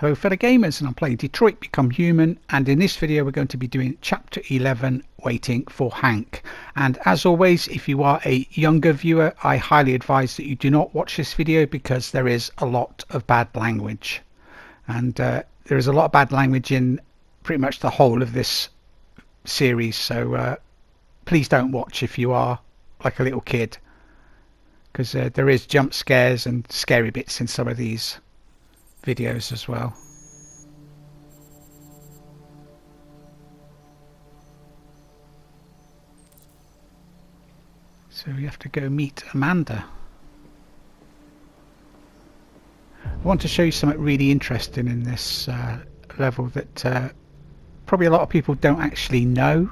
Hello fellow gamers, and I'm playing Detroit Become Human, and in this video we're going to be doing Chapter 11, Waiting for Hank. And as always, if you are a younger viewer, I highly advise that you do not watch this video because there is a lot of bad language. And there is a lot of bad language in pretty much the whole of this series, so please don't watch if you are like a little kid, because there is jump scares and scary bits in some of these videos as well. So we have to go meet Amanda. I want to show you something really interesting in this level that probably a lot of people don't actually know.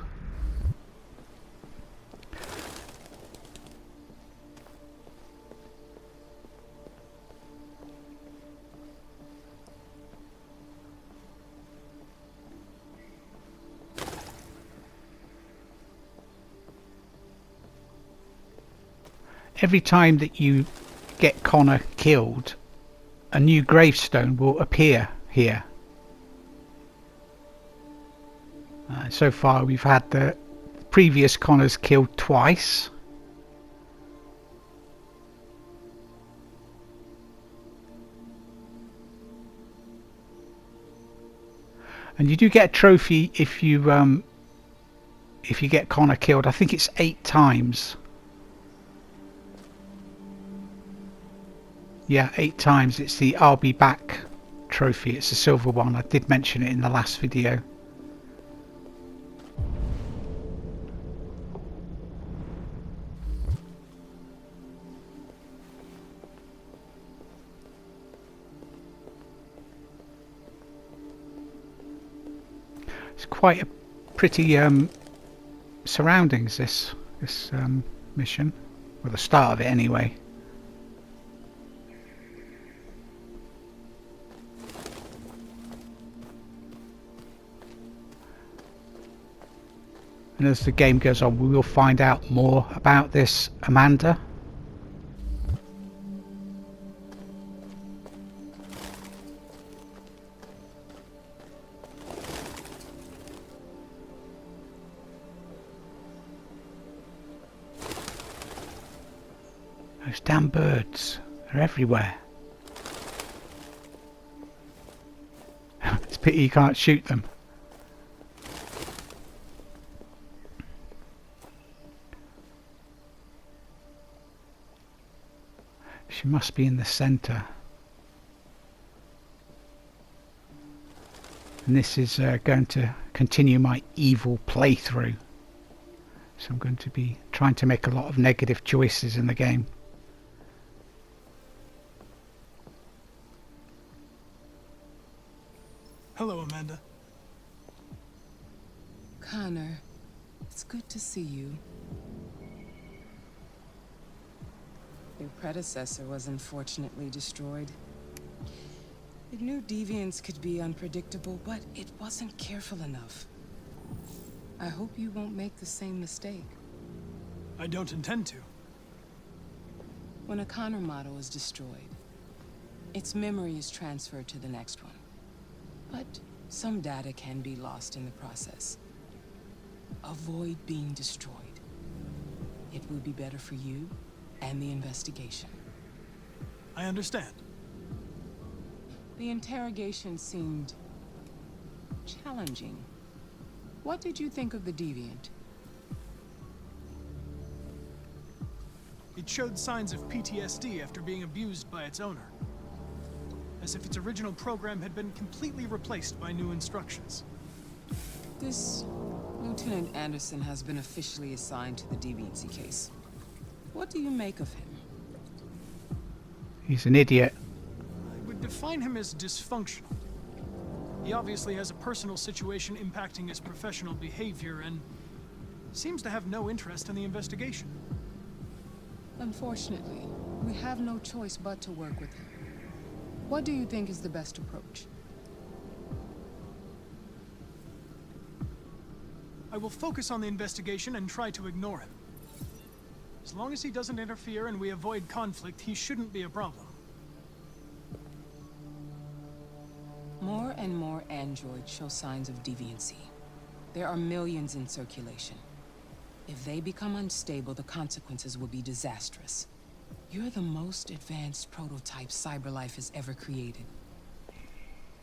Every time that you get Connor killed, a new gravestone will appear here. So far we've had the previous Connors killed twice. And you do get a trophy if you get Connor killed. I think it's 8 times. Yeah, 8 times. It's the I'll be back trophy. It's a silver one. I did mention it in the last video. It's quite a pretty surroundings, this mission. Well, the start of it anyway. And as the game goes on, we will find out more about this Amanda. Those damn birds, they're everywhere. It's a pity you can't shoot them. She must be in the center. And this is going to continue my evil playthrough. So I'm going to be trying to make a lot of negative choices in the game. Hello, Amanda. Connor, it's good to see you. Your predecessor was unfortunately destroyed. It knew deviants could be unpredictable, but it wasn't careful enough. I hope you won't make the same mistake. I don't intend to. When a Connor model is destroyed, its memory is transferred to the next one. But some data can be lost in the process. Avoid being destroyed. It will be better for you and the investigation. I understand. The interrogation seemed challenging. What did you think of the deviant? It showed signs of PTSD after being abused by its owner. As if its original program had been completely replaced by new instructions. This Lieutenant Anderson has been officially assigned to the deviancy case. What do you make of him? He's an idiot. I would define him as dysfunctional. He obviously has a personal situation impacting his professional behavior and seems to have no interest in the investigation. Unfortunately, we have no choice but to work with him. What do you think is the best approach? I will focus on the investigation and try to ignore him. As long as he doesn't interfere and we avoid conflict, he shouldn't be a problem. and more androids show signs of deviancy. There are millions in circulation. If they become unstable, the consequences will be disastrous. You're the most advanced prototype cyberlife has ever created.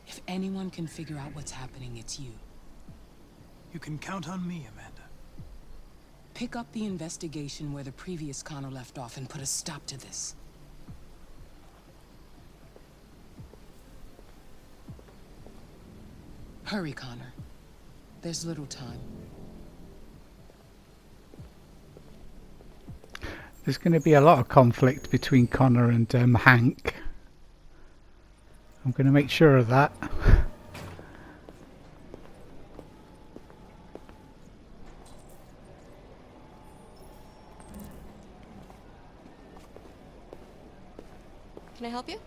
If anyone can figure out what's happening, it's you. You can count on me, Amanda. Pick up the investigation where the previous Connor left off and put a stop to this. Hurry, Connor. There's little time. There's going to be a lot of conflict between Connor and Hank. I'm going to make sure of that. Can I help you?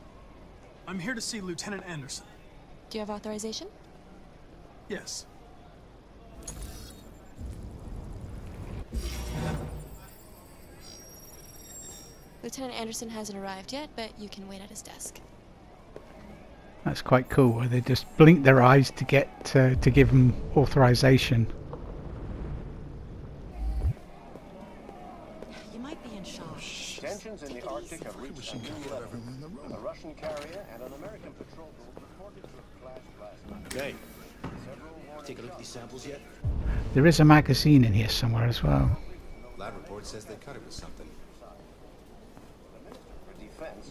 I'm here to see Lieutenant Anderson. Do you have authorization? Yes. Lieutenant Anderson hasn't arrived yet, but you can wait at his desk. That's quite cool, where they just blink their eyes to get to give them authorization. You might be in shock. Tensions in the Arctic have reached a new level. A Russian carrier and an American patrol boat reported to have clashed last night. Okay. Take a look at these samples yet? There is a magazine in here somewhere as well. Lab report says they cut it with something.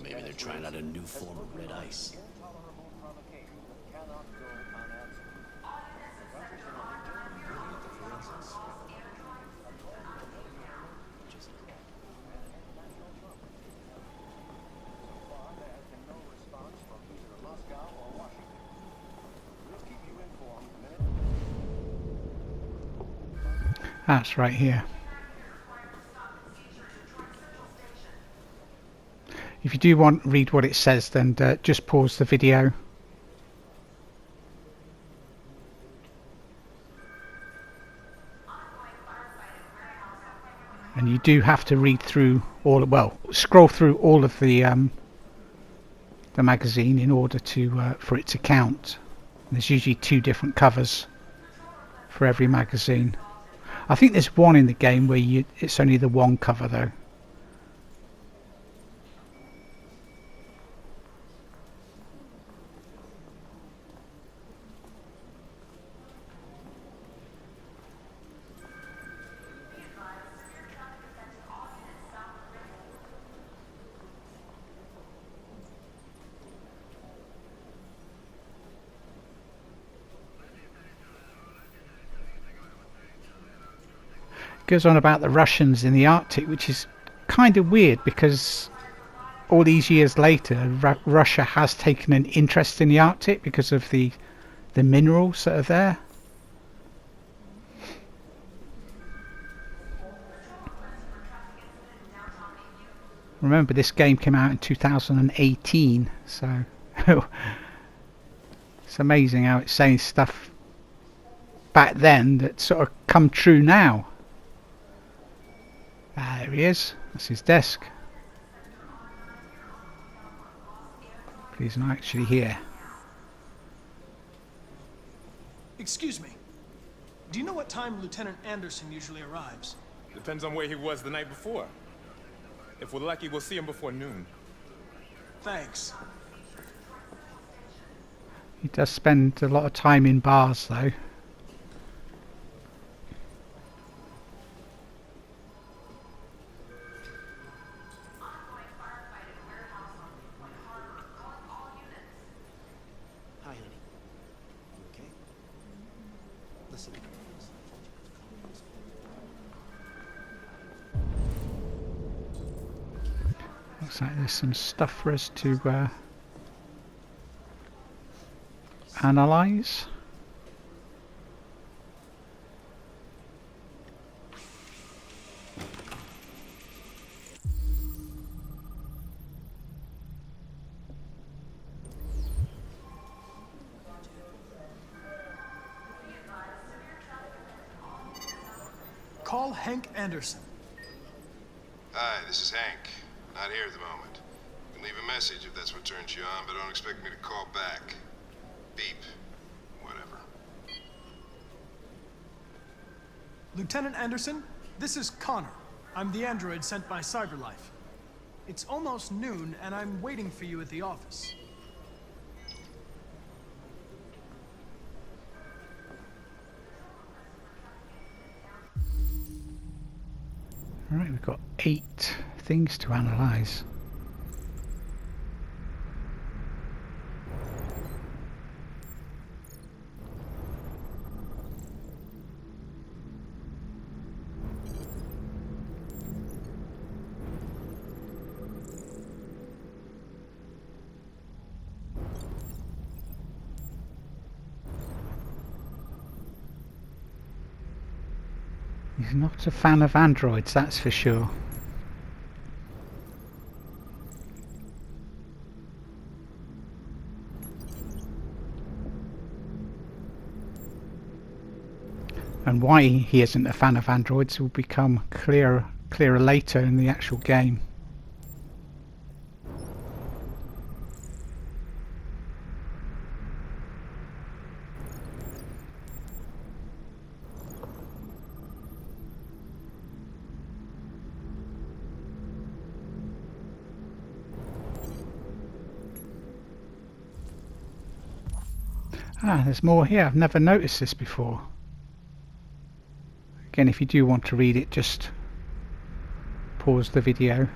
Maybe they're trying out a new form of red ice. That's right here. If you do want to read what it says, then just pause the video. And you do have to read through all, well, scroll through all of the magazine in order to for it to count. And there's usually 2 different covers for every magazine. I think there's one in the game where it's only the one cover though. Goes on about the Russians in the Arctic, which is kind of weird because all these years later Russia has taken an interest in the Arctic because of the minerals that are there. Remember, this game came out in 2018, so it's amazing how it's saying stuff back then that sort of come true now. There he is. That's his desk. But he's not actually here. Excuse me. Do you know what time Lieutenant Anderson usually arrives? Depends on where he was the night before. If we're lucky, we'll see him before noon. Thanks. He does spend a lot of time in bars though. Hi, honey. You okay? Listen. Looks like there's some stuff for us to analyze. Call Hank Anderson. Hi, this is Hank. Not here at the moment. You can leave a message if that's what turns you on, but don't expect me to call back. Beep. Lieutenant Anderson, this is Connor. I'm the android sent by CyberLife. It's almost noon, and I'm waiting for you at the office. Alright, we've got 8 things to analyse. He's not a fan of androids, that's for sure. And why he isn't a fan of androids will become clearer later in the actual game. Ah, there's more here. I've never noticed this before. Again, if you do want to read it, just pause the video.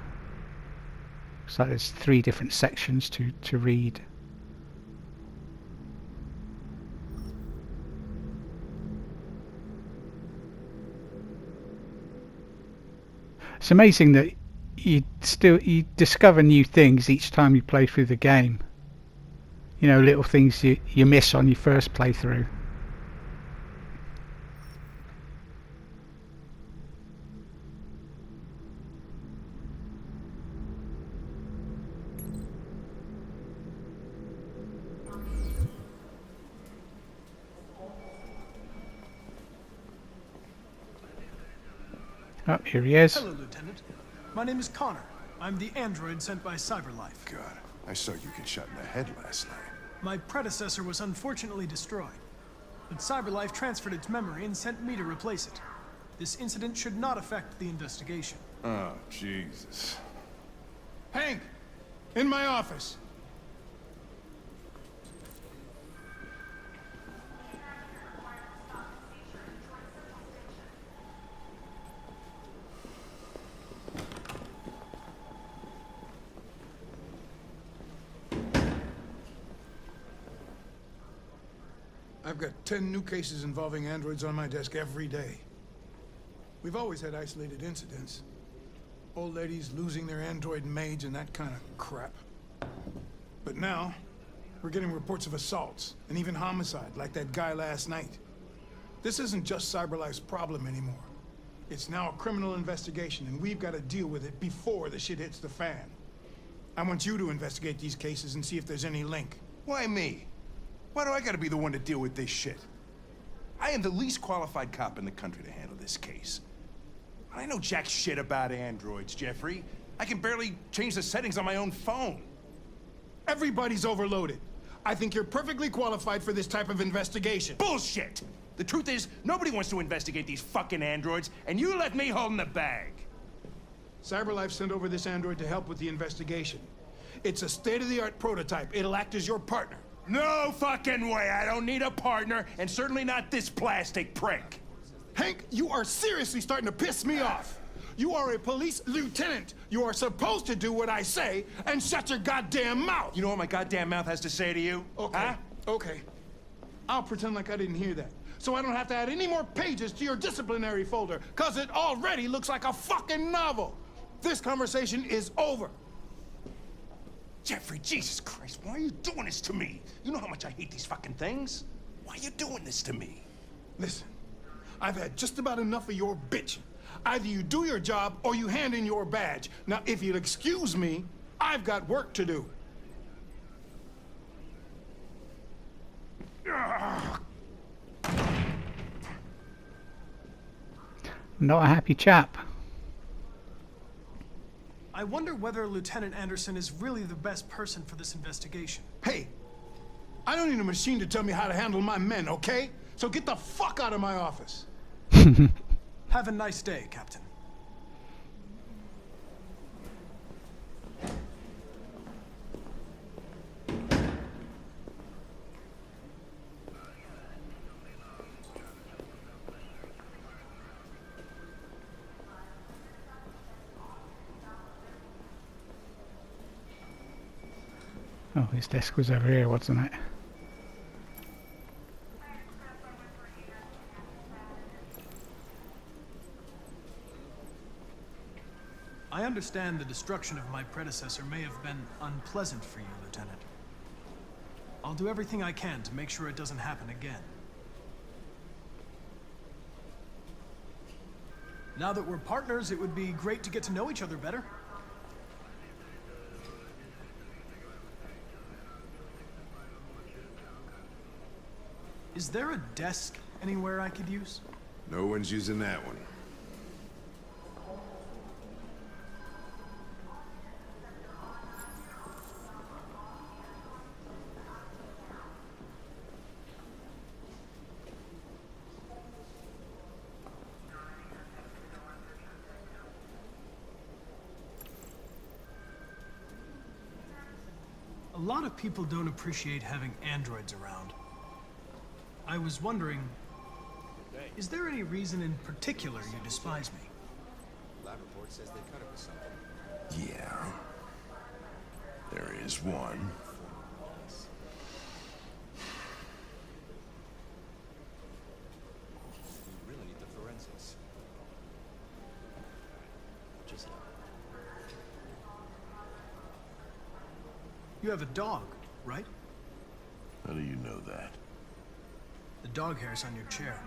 So there's 3 different sections to read. It's amazing that you discover new things each time you play through the game. You know, little things you miss on your first playthrough. Oh, here he is. Hello, Lieutenant. My name is Connor. I'm the android sent by CyberLife. God, I saw you get shot in the head last night. My predecessor was unfortunately destroyed, but CyberLife transferred its memory and sent me to replace it. This incident should not affect the investigation. Oh, Jesus. Hank! In my office! I've got 10 new cases involving androids on my desk every day. We've always had isolated incidents. Old ladies losing their android maids and that kind of crap. But now, we're getting reports of assaults and even homicide, like that guy last night. This isn't just CyberLife's problem anymore. It's now a criminal investigation, and we've got to deal with it before the shit hits the fan. I want you to investigate these cases and see if there's any link. Why me? Why do I gotta be the one to deal with this shit? I am the least qualified cop in the country to handle this case. I know jack shit about androids, Jeffrey. I can barely change the settings on my own phone. Everybody's overloaded. I think you're perfectly qualified for this type of investigation. Bullshit! The truth is, nobody wants to investigate these fucking androids, and you left me holding the bag. CyberLife sent over this android to help with the investigation. It's a state-of-the-art prototype. It'll act as your partner. No fucking way! I don't need a partner, and certainly not this plastic prick. Hank, you are seriously starting to piss me off. You are a police lieutenant. You are supposed to do what I say and shut your goddamn mouth. You know what my goddamn mouth has to say to you? Okay, huh? okay. I'll pretend like I didn't hear that, so I don't have to add any more pages to your disciplinary folder, because it already looks like a fucking novel. This conversation is over. Jeffrey, Jesus Christ, why are you doing this to me? You know how much I hate these fucking things. Why are you doing this to me? Listen, I've had just about enough of your bitching. Either you do your job or you hand in your badge. Now, if you'll excuse me, I've got work to do. Not a happy chap. I wonder whether Lieutenant Anderson is really the best person for this investigation. Hey, I don't need a machine to tell me how to handle my men, okay? So get the fuck out of my office. Have a nice day, Captain. Oh, his desk was over here, wasn't it? I understand the destruction of my predecessor may have been unpleasant for you, Lieutenant. I'll do everything I can to make sure it doesn't happen again. Now that we're partners, it would be great to get to know each other better. Is there a desk anywhere I could use? No one's using that one. A lot of people don't appreciate having androids around. I was wondering, is there any reason in particular you despise me? Lab report says they cut it with something. Yeah. There is one. We really need the forensics. Just You have a dog, right? How do you know that? The dog hair's on your chair.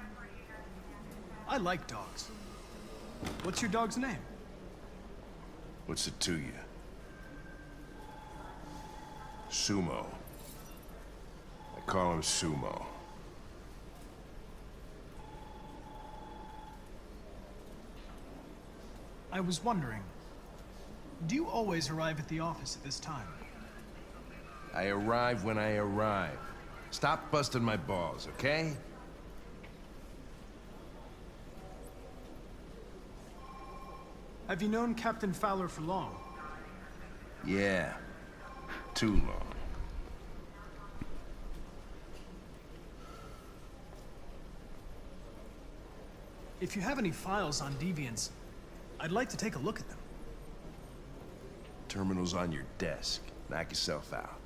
I like dogs. What's your dog's name? What's it to you? Sumo. I call him Sumo. I was wondering, do you always arrive at the office at this time? I arrive when I arrive. Stop busting my balls, okay? Have you known Captain Fowler for long? Yeah. Too long. If you have any files on deviants, I'd like to take a look at them. Terminal's on your desk. Knock yourself out.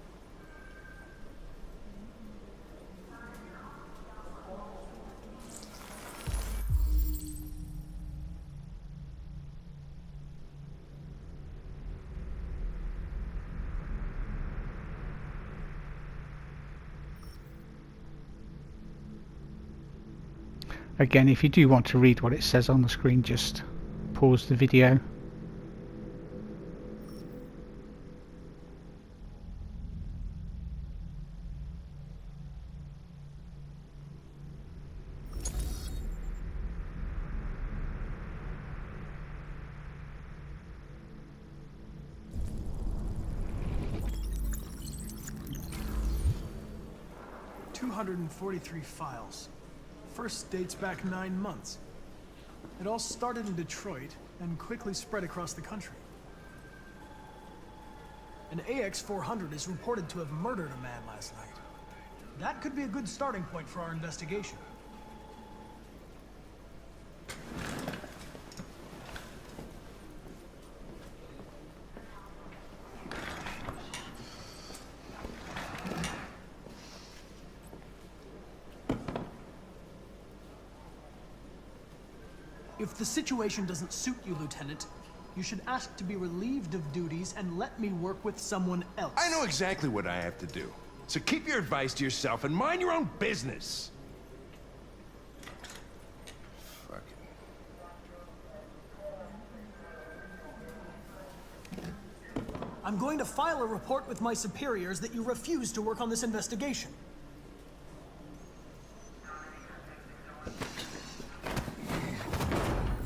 Again, if you do want to read what it says on the screen, just pause the video. "243 files. First dates back 9 months. It all started in Detroit and quickly spread across the country. An AX-400 is reported to have murdered a man last night. That could be a good starting point for our investigation. If the situation doesn't suit you, Lieutenant, you should ask to be relieved of duties and let me work with someone else. I know exactly what I have to do. So keep your advice to yourself and mind your own business. Fucking. I'm going to file a report with my superiors that you refuse to work on this investigation.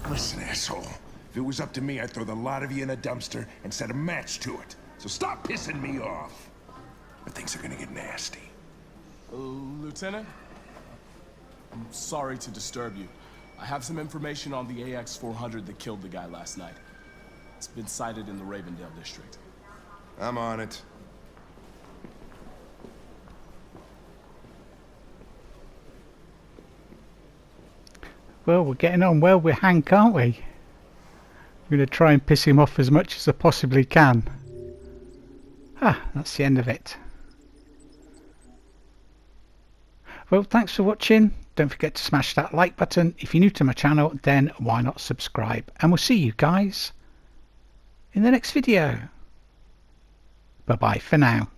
Listen, asshole. If it was up to me, I'd throw the lot of you in a dumpster and set a match to it. So stop pissing me off. But things are gonna get nasty. Lieutenant? I'm sorry to disturb you. I have some information on the AX-400 that killed the guy last night. It's been sighted in the Ravendale district. I'm on it. Well, we're getting on well with Hank, aren't we? I'm going to try and piss him off as much as I possibly can. That's the end of it. Well, thanks for watching. Don't forget to smash that like button. If you're new to my channel, then why not subscribe? And we'll see you guys in the next video. Bye bye for now.